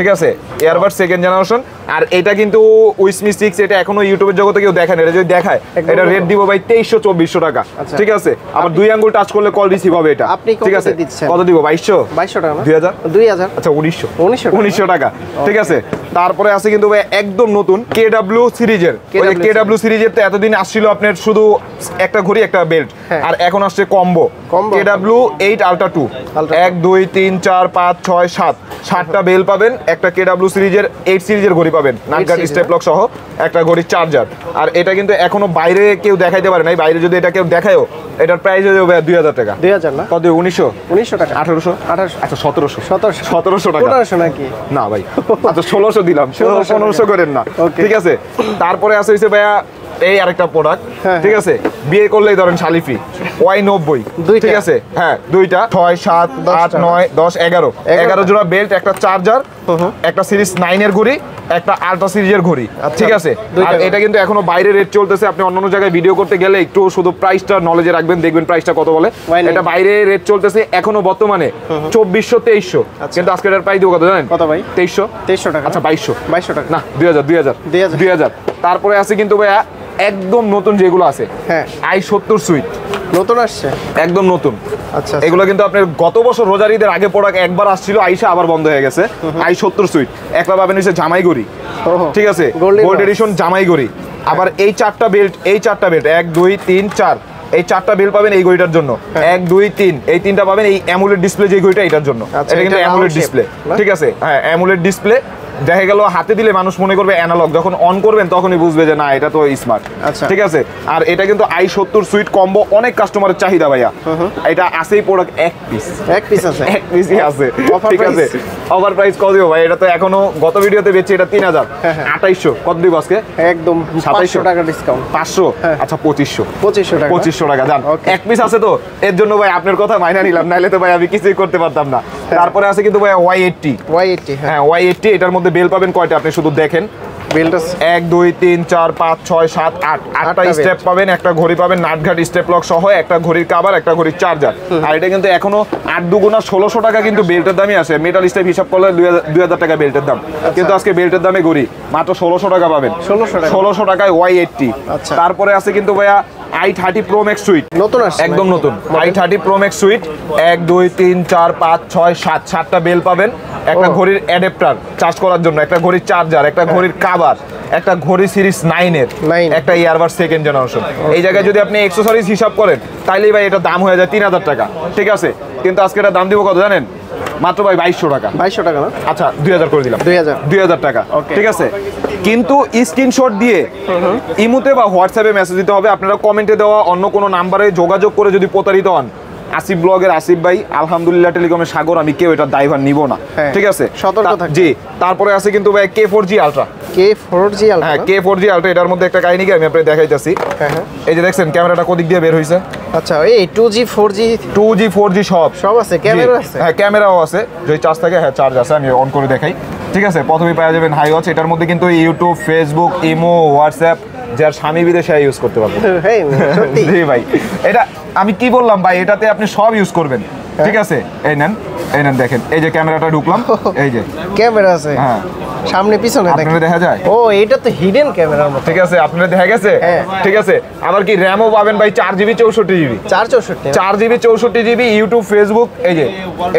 [SPEAKER 1] ঠিক আছে, ইয়ারবাডস সেকেন্ড জেনারেশন। আর এটা কিন্তু উইসমি 6, এটা এখনো ইউটিউবের জগতে কেউ দেখেন। এটা যদি দেখায়, এটা রেট দিব ভাই 2300-2400 টাকা। ঠিক আছে, আবার 2 আঙ্গুল টাচ করলে কল রিসিভ হবে এটা। ঠিক আছে, কত দিব? 2200 টাকা না? 2000? আচ্ছা 1900 টাকা। ঠিক আছে, তারপরে আছে কিন্তু ভাই একদম নতুন KW সিরিজের। KW সিরিজের তো এতদিন আসছিল আপনার শুধু একটা ঘড়ি একটা বেল্ট, আর এখন আসছে কম্বো KW 8 Ultra 2। 1 2 3 4 5 6 7 7টা বেল পাবেন, একটা KW সিরিজের 8 সিরিজের ঘড়ি পাবেন, নাটঘাট স্টেপ লক সহ, একটা ঘড়ির চার্জার। আর এটা কিন্তু এখনো বাইরে কেউ দেখাইতে পারে নাই। বাইরে যদি এটা কেউ দেখায়ও, এটার প্রাইস হয়ে যাবে 2000 টাকা।
[SPEAKER 2] 2000 না?
[SPEAKER 1] কত? 1900 টাকা। 1800? আচ্ছা 1700 টাকা।
[SPEAKER 2] 1500 নাকি?
[SPEAKER 1] না ভাই, আচ্ছা 1600 দিলাম, 1500 করেন না। ঠিক আছে, তারপরে আছে হইছে ভাইয়া এই আরেকটা প্রোডাক্ট। ঠিক আছে, বিয়ে করলেই ধরেন শালিফি Y90। ঠিক আছে, হ্যাঁ 2টা 6 7 8 9 10 11 জোড়া বেল্ট, একটা চার্জার, একটা সিরিজ 9 এর ঘড়ি, একটা আলট্রা সিরিজের ঘড়ি। ঠিক আছে, আর এটা কিন্তু এখনো বাইরে রেট চলতেছে। আপনি অন্যান্য জায়গায় ভিডিও করতে গেলে একটু শুধু প্রাইসটা নলেজে রাখবেন, দেখবেন প্রাইসটা কত বলে। এটা বাইরে রেট চলতেছে এখনো বর্তমানে 2400-2300, কিন্তু আজকে এটার প্রাইস দিব কত জানেন? কত ভাই? 2300 টাকা। আচ্ছা 2200 টাকা না, 2000। তারপরে আছে কিন্তু ভাইয়া একদম নতুন যেগুলো আছে, হ্যাঁ i70 সুইট
[SPEAKER 2] নতুন আসছে,
[SPEAKER 1] একদম নতুন।
[SPEAKER 2] আচ্ছা,
[SPEAKER 1] এগুলো কিন্তু আপনার গত বছর রোজার ঈদের আগে প্রোডাক্ট একবার আসছিল, আইসা আবার বন্ধ হয়ে গেছে। i70 সুইট একটা পাবেন হচ্ছে জামাই গড়ি। ঠিক আছে, গোল্ড এডিশন জামাই গড়ি। আবার এই 4টা বেল্ট, 1 2 3 4 এই 4টা বেল পাবেন এই ঘড়িটার জন্য। 1 2 3 এই 3টা পাবেন এই অ্যামুলেট ডিসপ্লে যে ঘড়িটা এটার জন্য। এটা কিন্তু অ্যামুলেট ডিসপ্লে। ঠিক আছে, হ্যাঁ অ্যামুলেট ডিসপ্লে। দেখা গেল হাতে দিলে মানুষ মনে করবে অ্যানালগ, যখন অন করবেন তখনই বুঝবে যে না এটা তো স্মার্ট। ঠিক আছে, আর এটা কিন্তু i70 সুইট কম্বো অনেক কাস্টমারের চাহিদা ভাইয়া। এটা আছেই প্রোডাক্ট এক পিস আছে, এক পিসই আছে। ঠিক আছে, ওভার প্রাইস কত দিব ভাই? এটা তো এখনো গত ভিডিওতে বেচছি এটা 3000, 2800 কত দিব আজকে?
[SPEAKER 2] একদম 2700 টাকা ডিসকাউন্ট।
[SPEAKER 1] 500? আচ্ছা 2500
[SPEAKER 2] টাকা।
[SPEAKER 1] 2500 টাকা জান, এক পিস আছে তো এর জন্য ভাই আপনার কথা মাইনা নিলাম, নাইলে তো ভাই আমি কিছুই করতে পারতাম না। তারপরে আছে কিন্তু ভাই Y80। হ্যাঁ Y80, এটার মধ্যে বেল পাবেন কয়টা আপনি শুধু দেখেন। বেলটা 1 2 3 4 5 6 7 8 8টা স্টেপ পাবেন, একটা ঘড়ি পাবেন নাটঘাট স্টেপ লক সহ, একটা ঘড়ির কভার, একটা ঘড়ির চার্জার। আর এটা কিন্তু এখনো 8 দুগুণা 1600 টাকা কিন্তু বেল্টের দামই আসে। মেটাল স্টেপ হিসাব করলে 2000 টাকা বেল্টের দাম, কিন্তু আজকে বেল্টের দামে ঘড়ি মাত্র 1600 টাকা পাবেন। 1600 টাকায় Y80। তারপরে আছে কিন্তু ভাইয়া i30 Pro Max সুইট
[SPEAKER 2] নতুন আসছে
[SPEAKER 1] একদম নতুন i30 Pro Max সুইট 1 2 3 4 5 6 7 7টা বেল পাবেন, একটা ঘড়ির অ্যাডাপ্টার চার্জ করার জন্য, একটা ঘড়ির চার্জার, একটা ঘড়ির কভার, একটা ঘড়ি সিরিজ 9 এর একটা ইয়ারবাড সেকেন্ড জেনারেশন। এই জায়গায় যদি আপনি অ্যাকসেসরিজ হিসাব করেন তাইলেই ভাই এটা দাম হয়ে যায় 3000 টাকা, ঠিক আছে? কিন্তু আজকে এটা দাম দিব কত জানেন? মাত্র ভাই 2200 টাকা।
[SPEAKER 2] 2200 টাকা না?
[SPEAKER 1] আচ্ছা 2000 করে দিলাম। 2000 টাকা, ঠিক আছে? কিন্তু স্ক্রিনশট দিয়ে ইমুতে বা হোয়াটসঅ্যাপে মেসেজ দিতে হবে। আপনারা কমেন্টে দেওয়া অন্য কোনো নাম্বারে যোগাযোগ করে যদি প্রতারিত হন, আসিফ ব্লগের আসিফ ভাই, আলহামদুলিল্লাহ টেলিকমের সাগর, আমি কেউ এটা দায়ভার নিব না, ঠিক আছে?
[SPEAKER 2] সতর্ক থাকবেন।
[SPEAKER 1] জি, তারপরে আছে কিন্তু ভাই K4G আলট্রা।
[SPEAKER 2] K4G আলট্রা,
[SPEAKER 1] হ্যাঁ K4G আলট্রা। এটার মধ্যে একটা কাহিনী কি আমি আপনাদের দেখাইতাছি। এই যে দেখছেন ক্যামেরাটা কোদিক দিয়ে বের হইছে।
[SPEAKER 2] আচ্ছা, এই 2G 4G
[SPEAKER 1] সব
[SPEAKER 2] আছে, ক্যামেরা আছে।
[SPEAKER 1] হ্যাঁ ক্যামেরাও আছে, যদি চার্জ থাকে। হ্যাঁ চার্জ আছে, আমি অন করে দেখাই, ঠিক আছে? প্রথমেই পাওয়া যাবেন হাই ওয়াচ। এটার মধ্যে কিন্তু ইউটিউব, ফেসবুক, ইমো, হোয়াটসঅ্যাপ, যার স্বামী বিদেশে ইউজ করতে পারবেন। জি ভাই, এটা আমি কি বললাম ভাই, এটাতে আপনি সব ইউজ করবেন, ঠিক আছে? এই নেন দেখেন, এই যে ক্যামেরাটা ঢুকলাম, এই যে
[SPEAKER 2] ক্যামেরা আছে, হ্যাঁ সামনে পিছনে
[SPEAKER 1] দেখা যায়।
[SPEAKER 2] ও এটা তো হিডেন ক্যামেরার মতো,
[SPEAKER 1] ঠিক আছে? আপনারা দেখা গেছে, ঠিক আছে? আবার কি র্যামও পাবেন ভাই 4GB 64GB, 4GB 64GB, YouTube, Facebook. এই যে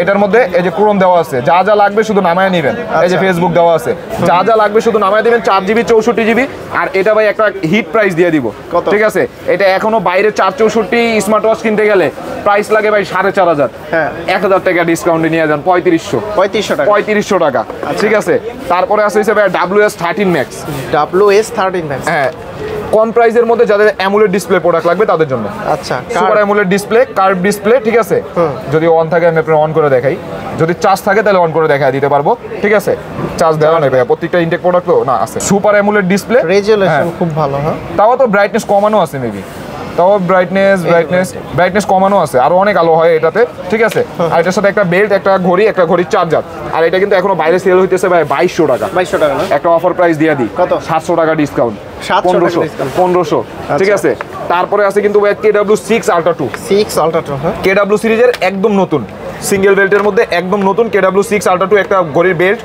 [SPEAKER 1] এটার মধ্যে এই যে ক্রোম দেওয়া আছে, যা যা লাগবে শুধু নামায় নেবেন। এই যে ফেসবুক দেওয়া আছে, যা যা লাগবে শুধু নামায় দিবেন। 4GB 64GB। আর এটা ভাই একটা হিট প্রাইস দিয়ে দিব, ঠিক আছে? এটা এখনো বাইরে 464 স্মার্ট ওয়াচ কিনতে গেলে প্রাইস লাগে ভাই 4500। 1000 টাকা ডিসকাউন্টে নিয়ে যান 3500 টাকা, ঠিক আছে? তারপরে আছে হিসেবে WS13 Max। হ্যাঁ, কম প্রাইসের মধ্যে যাদের অ্যামোলেড ডিসপ্লে প্রোডাক্ট লাগবে তাদের জন্য।
[SPEAKER 2] আচ্ছা,
[SPEAKER 1] super AMOLED display, curve display, ঠিক আছে? যদি অন থাকে আমি আপনার অন করে দেখাই, যদি চার্জ থাকে তাহলে অন করে দেখাই দিতে পারবো, ঠিক আছে? চার্জ দেওয়া নেই ভাই, প্রত্যেকটা ইনটেক প্রোডাক্ট তো না আছে। সুপার অ্যামোলেড ডিসপ্লে,
[SPEAKER 2] রেজোলিউশন খুব ভালো। হ্যাঁ,
[SPEAKER 1] তাও তো ব্রাইটনেস কমানো আছে মেবি, তাও ব্রাইটনেস কমানো আছে, আরো অনেক আলো হয় এটাতে, ঠিক আছে? আর এটার সাথে একটা বেল্ট, একটা ঘড়ির চার্জার। আর এটা কিন্তু এখনো বাইরে সেল হইতেছে ভাই 2200 টাকা।
[SPEAKER 2] 2200 টাকা না?
[SPEAKER 1] একটা অফার প্রাইস দিয়ে দিই, কত? 700 টাকা ডিসকাউন্ট, 1500, ঠিক আছে? তারপরে আছে কিন্তু ভাই KW6 Ultra 2।
[SPEAKER 2] হ্যাঁ,
[SPEAKER 1] KW সিরিজের একদম নতুন সিঙ্গেল বেল্টের মধ্যে একদম নতুন KW6 Ultra 2, একটা ঘড়ির বেল্ট,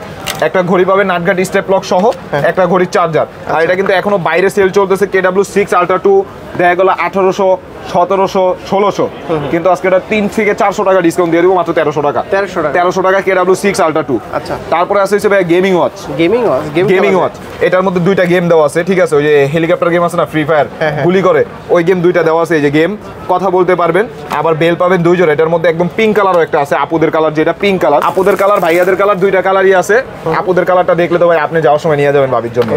[SPEAKER 1] একটা ঘড়ি পাবে নাটঘাট স্টেপ লক সহ, একটা ঘড়ির চার্জার। আর এটা কিন্তু এখনো বাইরে সেল চলতেছে KW6 Ultra 2, দেখা গেল 1800, 1700, 1600, কিন্তু আজকে এটা 3 থেকে 400 টাকা ডিসকাউন্ট দিয়ে দিব, মাত্র 1300 টাকা। 1300 টাকা KW6 Ultra 2।
[SPEAKER 2] আচ্ছা,
[SPEAKER 1] তারপরে আছে হিসেবে গেমিং ওয়াচ। এটার মধ্যে দুইটা গেম দেওয়া আছে, ঠিক আছে? ওই যে হেলিকপ্টার গেম আছে না, ফ্রি ফায়ার, গুলি করে, ওই গেম দুইটা দেওয়া আছে। এই যে গেম, কথা বলতে পারবেন। আবার বেল পাবেন 2 জোড়া। এটার মধ্যে একদম পিঙ্ক কালারও একটা আছে, আপুদের কালার, যেটা পিঙ্ক কালার, আপুদের কালার, ভাইয়াদের কালার, দুইটা কালারই আছে। আপুদের কালারটা দেখলে তো ভাই আপনি যাওয়ার সময় নিয়ে যাবেন ভাবির জন্য,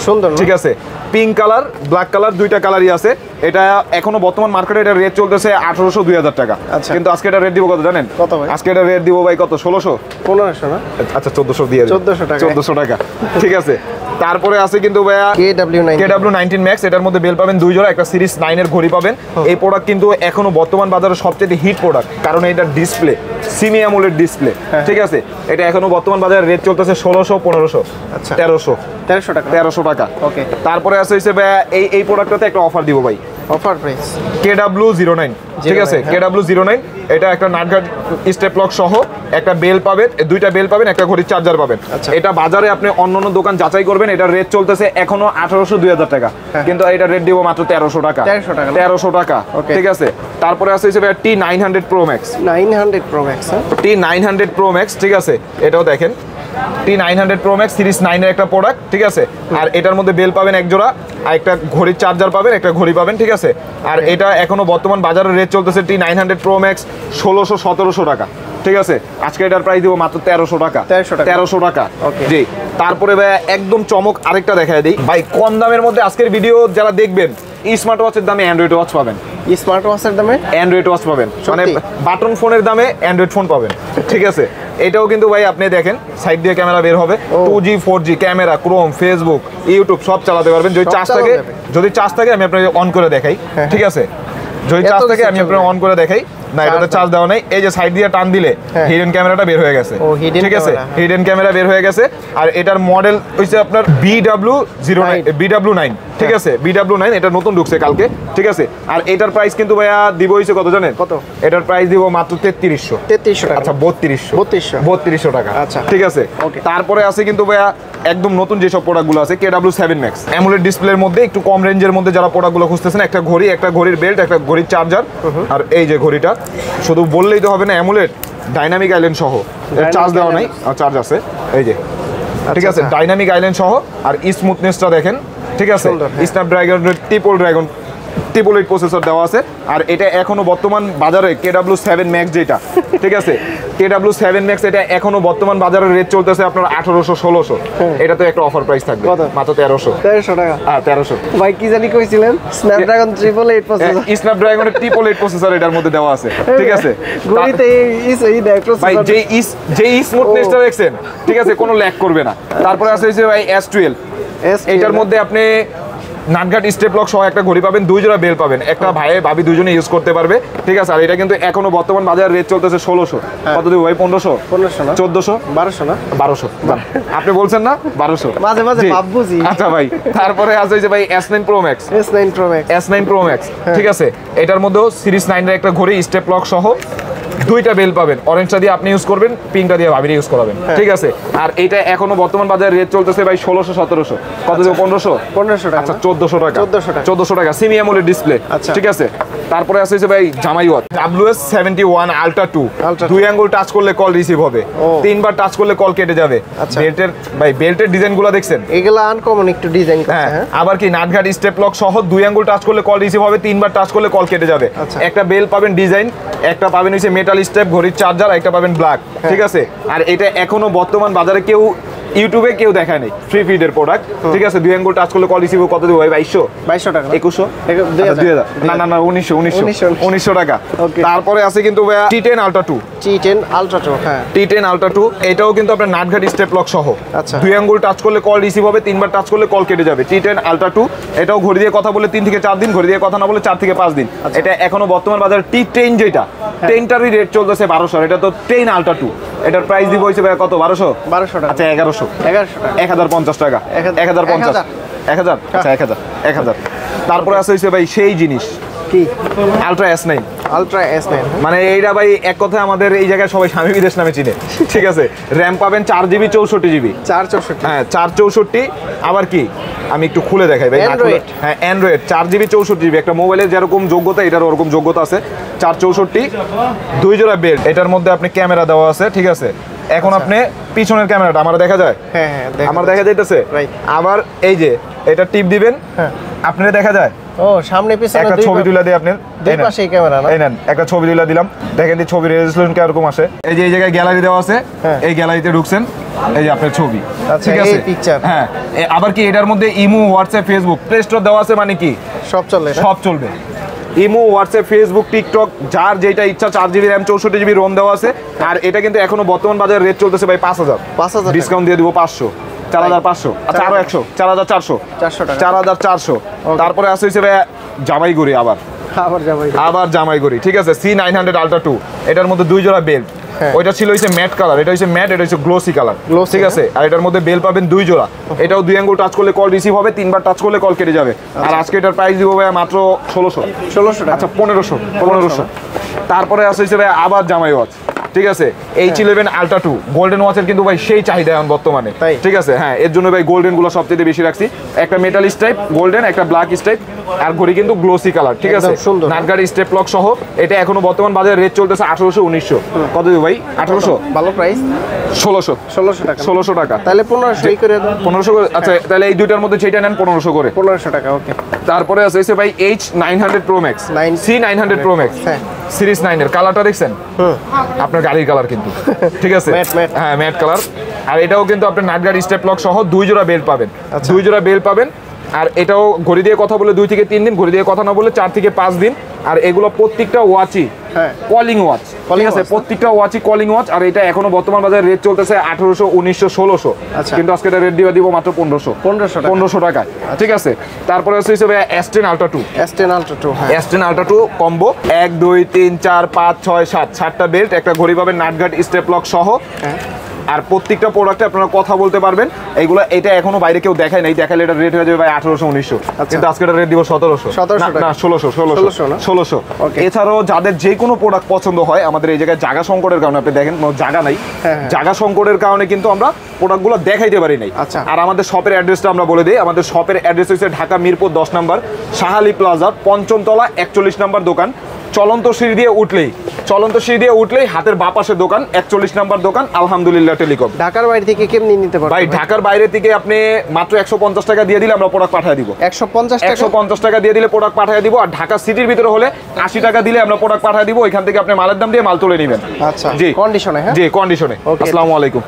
[SPEAKER 2] সুন্দর,
[SPEAKER 1] ঠিক আছে? পিঙ্ক কালার, ব্ল্যাক কালার, দুইটা কালারই আছে। এটা এখনো বর্তমান মার্কেটে এটা রেট চলতেছে 1800, 2000 টাকা। কিন্তু আজকে এটা রেট দিব কত জানেন?
[SPEAKER 2] কত ভাই?
[SPEAKER 1] আজকে এটা রেট দিব ভাই কত? 1600,
[SPEAKER 2] 1500 না?
[SPEAKER 1] আচ্ছা 1400 দিয়ে 1400 টাকা, ঠিক আছে? তারপরে আছে কিন্তু ভাইয়া KW19 Max। এটার মধ্যে বেল পাবেন 2 জোড়া, একটা সিরিজ 9 এর ঘড়ি পাবেন। এই প্রোডাক্ট কিন্তু এখনো বর্তমান বাজারে সবচেয়ে হিট প্রোডাক্ট, কারণ এটা ডিসপ্লে সেমি অ্যামোলেড ডিসপ্লে, ঠিক আছে? এটা এখনো বর্তমান বাজারে রেট চলতেছে 1600, 1500,
[SPEAKER 2] আচ্ছা
[SPEAKER 1] 1300 টাকা। ওকে, তারপরে আছে হিসেবে এই প্রোডাক্টটাতে একটা অফার দিব ভাই,
[SPEAKER 2] অফার প্রাইস
[SPEAKER 1] KW09, ঠিক আছে? KW09, এটা একটা নাটঘাট স্টেপ লক সহ, একটা বেল পাবেন, দুইটা বেল পাবেন, একটা ঘড়ির চার্জার পাবেন। এটা বাজারে আপনি অন্যান্য দোকান যাচাই করবেন, এটা রেট চলতেছে এখনো 1800, 2000 টাকা, কিন্তু এটা রেট দিব মাত্র 1300 টাকা। 1300 টাকা, ঠিক আছে? তারপরে আছে হিসেবে T900 Pro Max। T900 Pro Max, ঠিক আছে? এটাও দেখেন, T900 Pro Max সিরিজ 9 এর একটা প্রোডাক্ট, ঠিক আছে? আর এটার মধ্যে বেল পাবেন এক জোড়া, আর একটা ঘড়ির চার্জার পাবেন, একটা ঘড়ি পাবেন, ঠিক আছে? আর এটা এখনো বর্তমান বাজারের রেট চলতেছে T900 Pro Max 1600, 1700 টাকা, ঠিক আছে? আজকে এটার প্রাইস দিব মাত্র 1300 টাকা। 1300 টাকা, জি। তারপরে ভাই একদম চমক আরেকটা দেখায় দিই ভাই, কম দামের মধ্যে আজকের ভিডিও যারা দেখবেন, স্মার্ট ওয়াচের দামে অ্যান্ড্রয়েড ওয়াচ পাবেন।
[SPEAKER 2] স্মার্ট ওয়াচের দামে অ্যান্ড্রয়েড ওয়াচ পাবেন,
[SPEAKER 1] মানে বাটন ফোনের দামে অ্যান্ড্রয়েড ফোন পাবেন, ঠিক আছে? এটাও কিন্তু ভাই আপনি দেখেন, সাইড দিয়ে ক্যামেরা বের হবে, 2G 4G camera, Chrome, Facebook, YouTube সব চালাতে পারবেন। যদি চার্জ থাকে আমি আপনাকে অন করে দেখাই, ঠিক আছে? যদি চার্জ থাকে আমি আপনাকে অন করে দেখাই। না, এটাতে চার্জ দেওয়া নেই। এই যে সাইড দিয়ে টান দিলে হিডেন ক্যামেরাটা বের হয়ে গেছে, ঠিক আছে? হিডেন ক্যামেরা বের হয়ে গেছে। আর এটার মডেল হচ্ছে আপনার BW9, ঠিক আছে? BW9, এটা নতুন ঢুকছে কালকে, ঠিক আছে? আর এটার প্রাইস কিন্তু ভাইয়া দিব হইছে কত জানেন? কত? এটার প্রাইস দিব মাত্র 3300 টাকা। আচ্ছা 3200 টাকা, আচ্ছা ঠিক আছে? তারপরে আছে কিন্তু ভাইয়া একদম নতুন যেসব প্রোডাক্টগুলো আছে KW7 Max অ্যামোলেড ডিসপ্লের মধ্যে একটু কম রেঞ্জের মধ্যে যারা প্রোডাক্টগুলো খুঁজতেছেন, একটা ঘড়ি, একটা ঘড়ির বেল্ট, একটা ঘড়ির চার্জার, আর এই যে ঘড়িটা। শুধু বললেই তো হবে না, অ্যামোলেড ডাইনামিক আইল্যান্ড সহ, চার্জ দেওয়া নাই, চার্জ আছে এই যে, ঠিক আছে, ডাইনামিক আইল্যান্ড সহ। আর স্মুথনেসটা দেখেন, ঠিক আছে, স্ন্যাপড্রাগনের ট্রিপল 8 প্রসেসর দেওয়া আছে। আর এটা এখনো বর্তমান বাজারে KW7 Max যেটা, ঠিক আছে, KW7 Max এটা এখনো বর্তমান বাজারে রেট চলতেছে আপনার 1800-1600। এটা তো একটা অফার প্রাইস থাকবে মাত্র 1300 টাকা। হ্যাঁ 1300।
[SPEAKER 2] ভাই কি জানি কইছিলেন স্ন্যাপড্রাগন 888 প্রসেসর,
[SPEAKER 1] স্ন্যাপড্রাগনের 888 প্রসেসর এটার মধ্যে দেওয়া আছে, ঠিক আছে।
[SPEAKER 2] ঘড়িতে এই প্রসেসর
[SPEAKER 1] ভাই যে স্মুথনেসটা দেখছেন, ঠিক আছে, কোনো ল্যাগ করবে না। তারপরে আছে হচ্ছে ভাই S12, এটার মধ্যে আপনি নাটঘাট স্টেপ লক সহ একটা ঘড়ি পাবেন, 2 জোড়া বেল পাবেন, একটা ভাইয়ে ভাবি দুজনে ইউজ করতে পারবে, ঠিক আছে। আর এটা কিন্তু এখনো বর্তমান বাজার রেট চলতেছে 1600। কত দিব ভাই? 1500 না 1400
[SPEAKER 2] 1200 না
[SPEAKER 1] 1200। আপনি বলছেন না 1200,
[SPEAKER 2] মাঝে মাঝে ভাব বুঝি।
[SPEAKER 1] আচ্ছা ভাই, তারপরে আছে যে ভাই S9 Pro Max, S9 Pro Max, ঠিক আছে। এটার মধ্যেও সিরিজ 9 এর একটা ঘড়ি স্টেপ লক সহ, 2টা বেল পাবেন, অরেঞ্জটা দিয়ে আপনি ইউজ করবেন, পিঙ্কটা দিয়ে ভাবিরে ইউজ করাবেন, ঠিক আছে। আর এটা এখনো বর্তমান বাজারে রেট চলতেছে ভাই 1600-1700। কত দেব? 1500 টাকা। আচ্ছা 1400 টাকা। 1400 টাকা সেমি অ্যামোলেড ডিসপ্লে, ঠিক আছে। তারপরে আছে যে ভাই জামাই ওয়াচ WS71 Ultra 2, 2 আঙ্গুল টাচ করলে কল রিসিভ হবে, 3বার টাচ করলে কল কেটে যাবে। বেল্টের ভাই বেল্টের ডিজাইনগুলো দেখছেন,
[SPEAKER 2] এগুলা আনকমন একটু ডিজাইন করছে।
[SPEAKER 1] হ্যাঁ, আবার কি নাটঘাট স্টেপ লক সহ 2 আঙ্গুল টাচ করলে কল রিসিভ হবে, 3বার টাচ করলে কল কেটে যাবে। একটা বেল পাবেন ডিজাইন, একটা পাবেন হচ্ছে মেটাল স্টেপ ঘড়ির চার্জার, একটা পাবেন ব্ল্যাক, ঠিক আছে। আর এটা এখনো বর্তমান বাজারে কেউ ইউটিউবে কেউ দেখায় নাই, ফ্রি ফিডের প্রোডাক্ট, ঠিক আছে। 2 আঙ্গুল টাচ করলে কল রিসিভ কত দেবো ভাই? 2200 টাকা, 2100, 2000, না 1900 টাকা। তারপরে আছে কিন্তু ভাই T10 Ultra 2,
[SPEAKER 2] হ্যাঁ
[SPEAKER 1] T10 Ultra 2, এটাও কিন্তু আপনার নাটঘাট স্টেপ লক সহ, 2 আঙ্গুল টাচ করলে কল রিসিভ হবে, 3বার টাচ করলে কল কেটে যাবে। T10 Ultra 2, এটাও ঘড়ি দিয়ে কথা বলে 3 থেকে 4 দিন, ঘড়ি দিয়ে কথা না বলে 4 থেকে 5 দিন। এটা এখনো বর্তমান বাজারে T10 যেটা, 10টারই রেট চলতেছে 1200। এটা তো 10 Ultra 2, এটার প্রাইস দিব হইছে ভাই কত? 1200 টাকা। আচ্ছা 1100 1050 টাকা, 1050, 1000, আচ্ছা 1000। তারপরে আছে হইছে ভাই সেই জিনিস
[SPEAKER 2] কি
[SPEAKER 1] Ultra S9,
[SPEAKER 2] মানে
[SPEAKER 1] এইটা ভাই এক কথায় আমাদের এই জায়গায় সবাই স্বামী বিদেশ নামে চিনে, ঠিক আছে। র্যাম পাবেন 4GB 64GB,
[SPEAKER 2] 464,
[SPEAKER 1] হ্যাঁ 464। আবার কি আমি একটু খুলে দেখাই ভাই, হ্যাঁ অ্যান্ড্রয়েড 4GB 64GB, একটা মোবাইলের যেরকম যোগ্যতা এটার ওরকম যোগ্যতা আছে। 464, 2 জোড়া বেল্ট, এটার মধ্যে আপনি ক্যামেরা দেওয়া আছে, ঠিক আছে। এখন আপনি পিছনের ক্যামেরাটা আমার দেখা যায়,
[SPEAKER 2] হ্যাঁ
[SPEAKER 1] আমার দেখা যাইতেছে। আবার এই যে এটা টিপ দিবেন, আপনারা দেখা যায়।
[SPEAKER 2] ও সামনে পিছনে
[SPEAKER 1] একটা ছবি তুলে দিই আপনার,
[SPEAKER 2] দুই পাশেই ক্যামেরা না?
[SPEAKER 1] এই নেন একটা ছবি তুলে দিলাম, দেখেন এই ছবির রেজোলিউশন কিরকম আসে। এই যে এই জায়গায় গ্যালারি দেওয়া আছে, এই গ্যালারিতে ঢুকছেন, এই যে আপনার ছবি, ঠিক আছে,
[SPEAKER 2] এই পিকচার।
[SPEAKER 1] হ্যাঁ, আবার কি এটার মধ্যে imo, WhatsApp, Facebook, play store দেওয়া আছে, মানে কি
[SPEAKER 2] সব চলে,
[SPEAKER 1] সব চলবে। ইমো, হোয়াটসঅ্যাপ, ফেসবুক, টিকটক, যার যেটা ইচ্ছা। 4GB র্যাম, 64GB রোম দেওয়া আছে। আর এটা কিন্তু এখনো বর্তমান বাজারে রেট চলতেছে ভাই 5000, ডিসকাউন্ট দিয়ে দিব 500, 4500, আচ্ছা আরো 100, 4400 টাকা, 4400। তারপরে আছে হচ্ছে ভাই জামাই গড়ি, আবার জামাই গড়ি, ঠিক আছে। C900 Ultra 2, এটার মধ্যে 2 জোড়া বেল্ট, ওইটা ছিল হচ্ছে ম্যাট কালার, এটা হচ্ছে ম্যাট, এটা হচ্ছে গ্লোসি কালার, ঠিক আছে। আর এটার মধ্যে বেল পাবেন 2 জোড়া, এটাও 2 আঙ্গুল টাচ করলে কল রিসিভ হবে, 3বার টাচ করলে কল কেটে যাবে। আর আজকে এটার প্রাইস দিব ভাই মাত্র 1600 টাকা, আচ্ছা 1500। তারপরে আছে হচ্ছে ভাই আবার জামাই ওয়াচ, ঠিক আছে। H11 Ultra 2 গোল্ডেন ওয়াচের কিন্তু ভাই সেই চাহিদা এখন বর্তমানে, ঠিক আছে। হ্যাঁ, এর জন্য ভাই গোল্ডেন গুলো সবচেয়ে বেশি রাখছি। একটা মেটাল স্ট্রাইপ গোল্ডেন, একটা ব্ল্যাক স্ট্রাইপ, আর ঘড়ি কিন্তু গ্লোসি কালার, ঠিক আছে। নাটঘাট স্টেপ লক সহ, এটা এখনো বর্তমান বাজারে রেট চলতেছে 1800-1900। কত দিব ভাই? 1800,
[SPEAKER 2] ভালো প্রাইস।
[SPEAKER 1] 1600 টাকা,
[SPEAKER 2] তাহলে 1500 করে দাও।
[SPEAKER 1] 1500 করে, আচ্ছা তাহলে এই দুইটার মধ্যে যেটা নেন 1500 করে,
[SPEAKER 2] 1500 টাকা, ওকে।
[SPEAKER 1] তারপরে আছে ভাই H900 Pro Max, C900 Pro Max, series 9 এর কালারটা দেখছেন, আপনার গাড়ির কালার কিন্তু, ঠিক আছে, হ্যাঁ ম্যাট কালার। আর এটাও কিন্তু আপনার নাটঘাট স্টেপ লক সহ 2 জোড়া বেল্ট পাবেন, 2 জোড়া বেল্ট পাবেন। আর এটাও ঘড়ি দিয়ে কথা বলে 2 থেকে 3 দিন, ঘড়ি দিয়ে কথা না বলে 4 থেকে 5 দিন। আর এগুলো প্রত্যেকটা ওয়াচই কলিং ওয়াচ, ঠিক আছে, প্রত্যেকটা ওয়াচই কলিং ওয়াচ। আর এটা এখনো বর্তমান বাজারে রেট চলতেছে 1800, 1900, 1600, কিন্তু আজকে এটা রেট দিব মাত্র 1500 টাকা, ঠিক আছে। তারপরে হচ্ছে S10 Ultra 2, S10 Ultra 2 combo 1 2 3 4 5 6 7, 7টা belt, একটা ঘড়ি পাবেন নাটঘাট স্টেপ লক সহ, আর প্রত্যেকটা প্রোডাক্টে আপনারা কথা বলতে পারবেন। এইগুলো এটা এখনো বাইরে কেউ দেখায় নাই, দেখালে এটা রেট হয়ে যাবে ভাই 1800-1900, কিন্তু আজকে এটা রেট দিব 1700 না 1600। এছাড়াও যাদের যে কোনো প্রোডাক্ট পছন্দ হয়, আমাদের এই জায়গায় জায়গা সংকটের কারণে আপনি দেখেন কোনো জায়গা নাই, জায়গা সংকটের কারণে কিন্তু আমরা প্রোডাক্টগুলো দেখাইতে পারি নাই। আর আমাদের শপের অ্যাড্রেসটা আমরা বলে দিই। আমাদের শপের অ্যাড্রেস হচ্ছে ঢাকা মিরপুর 10 নম্বর শাহালি প্লাজা 5ম তলা 41 নম্বর দোকান। চলন্ত সিঁড়ি দিয়ে উঠলেই হাতের বাঁ পাশে দোকান, 41 নম্বর দোকান আলহামদুলিল্লাহ টেলিকম।
[SPEAKER 2] ঢাকার বাইরে থেকে কেমনি নিতে পারবেন
[SPEAKER 1] ভাই? ঢাকার বাইরে থেকে আপনি মাত্র 150 টাকা দিয়ে দিলে আমরা প্রোডাক্ট পাঠিয়ে দিব। 150 টাকা দিয়ে দিলে প্রোডাক্ট পাঠিয়ে দিব। আর ঢাকা সিটির ভিতরে হলে 80 টাকা দিলে আমরা প্রোডাক্ট পাঠিয়ে দিব। ওইখান থেকে আপনি মালের দাম দিয়ে মাল তুলে নেবেন।
[SPEAKER 2] আচ্ছা, জি কন্ডিশনে।
[SPEAKER 1] জি কন্ডিশনে। আসসালামু আলাইকুম।